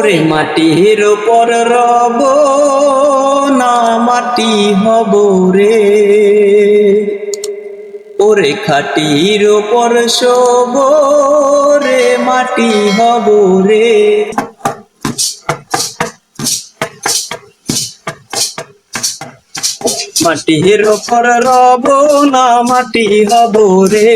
ওরে মাটির উপর রব না মাটি হব রে, ওরে খাটির উপর শোব রে মাটি হব রে। মাটির উপর রব না মাটি হব রে,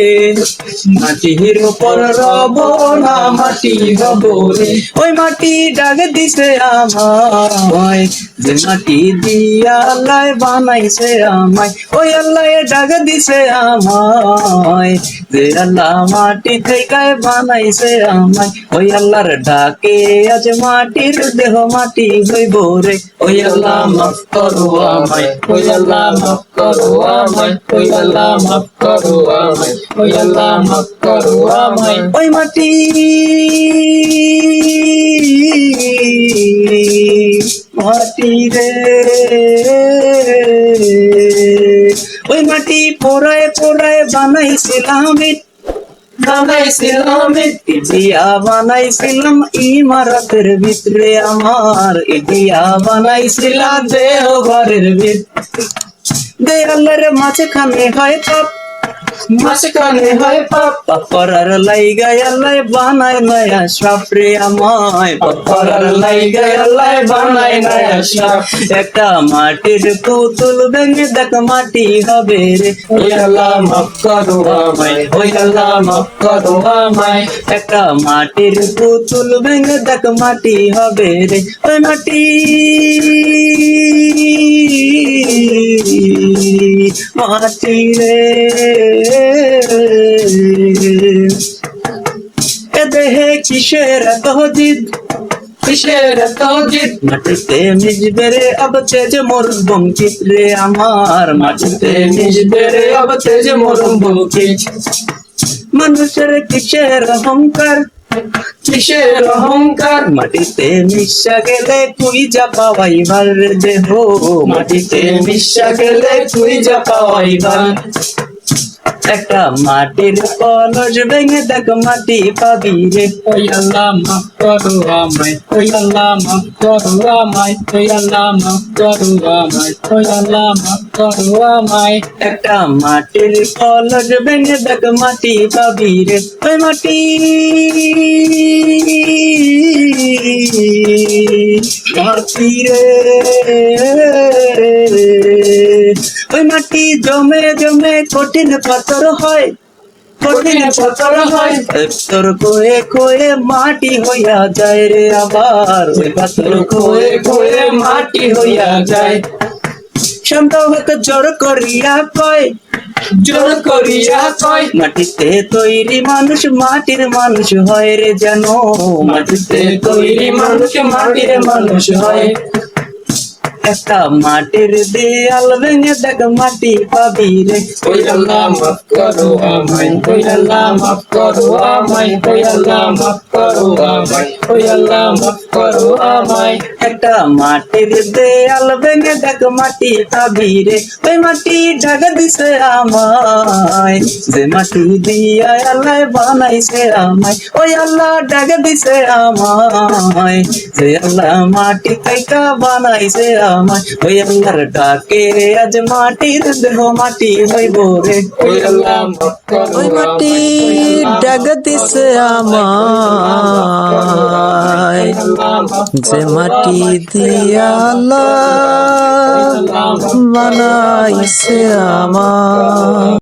মাটির উপর রব না মাটি হব রে। ওই মাটি ডাক দিছে আমায়, যে মাটি দিয়া আল্লাহ বানাইছে আমায়। ওই আল্লাহ ডাক দিছে আমায়, যে আল্লাহ মাটি থেকে বানাইছে আমায়। ওই আল্লাহর ডাকে আজ মাটির দেহ মাটি হইব রে। ওই আল্লাহ মাফ করো আমায়, ওই আল্লাহ মাফ করো আমায়, ওই আল্লাহ মাফ করো আমায়, ওই আল্লাহ মাফ করো আমায়। ওই মাটি মাটি রে, ওই মাটি পোড়ায় পোড়ায় বানাইছিলাম দিয়া বানাইছিলাম ইমারতের ভিতরে আমার, দিয়া বানাইছিলাম দেহ ঘরের ভিতরে। দেয়ালের মাঝখানে হয় পাপ, মাঝখানে হয় পাপ, পাপ করার লাইগা আল্লাহ বানায় নয়া সাপ রে আমায়। পাপ করার লাইগা আল্লাহ বানায় নয়া সাপ। একটা মাটির পুতুল ভেঙে দেখ মাটি হবে রে। ওই আল্লাহ মাফ করো আমায়, ওই আল্লাহ মাফ করো আমায়। একটা মাটির পুতুল ভেঙে দেখ মাটি হবে রে। ওই মাটি মাটি রে, এ দেহে কিসের তহজিদ, কিসের তহজিদ। মাটিতে মিশবে রে আব তেজ মোর বঙ্কিত রে আমার, মাটিতে মিশবে রে আব তেজ মোর বঙ্কিত। মানুষের কিসের অহংকার, কিসের অহংকার। মাটিতে মিশা গেলে তুই যা পাওয়াইবার দেহ, মাটিতে মিশা গেলে তুই যা পাওয়াইবার। একটা মাটির কলস ভেঙে দেখ মাটি পাবি রে। ওই আল্লাহ মাফ করো আমায়, ওই আল্লাহ মাফ করো আমায়, ওই আল্লাহ মাফ করো আমায়, ওই আল্লাহ মাফ করো আমায়। একটা মাটির কলস ভেঙে দেখ মাটি পাবি রে। ওই মাটি মাটি রে, ওই মাটি জমে জমে কঠিন পাথর হয়, কঠিন পাথর হয়। পাথর কোয়ে কোয়ে মাটি হইয়া যায় রে আবার, ওই পাথর কোয়ে কোয়ে মাটি হইয়া যায়। শান্ত হতে জোর করিয়া কয়, জোর করিয়া কয়। মাটিতে তৈরি মানুষ মাটির মানুষ হয় রে যেন, মাটিতে তৈরি মানুষ মাটির মানুষ হয়। একটা মাটির দেয়াল ভেঙে দেখ মাটি পাবি রে। ওই আল্লাহ মাফ করো আমায়, ওই আল্লাহ মাফ করো আমায়, ওই আল্লাহ মাফ করো আমায়, ওই আল্লাহ মাফ করো আমায়। একটা মাটির দেয়াল ভেঙে দেখ মাটি পাবি রে। ওই মাটি ডাক দিছে আমায়, যে মাটি দিয়া আল্লাহ বানাইছে আমায়। ওই আল্লাহ ডাক দিছে আমায়, যে আল্লাহ মাটি থেকে বানাইছে আমায়। ওই আল্লাহর ডাকে আজ মাটির দেহ মাটি হইব রে। ওই আল্লাহ মাফ করো, ওই মাটি ডাক দিছে আমায়, যে মাটি দিয়া আল্লাহ বানাইছে আমায়।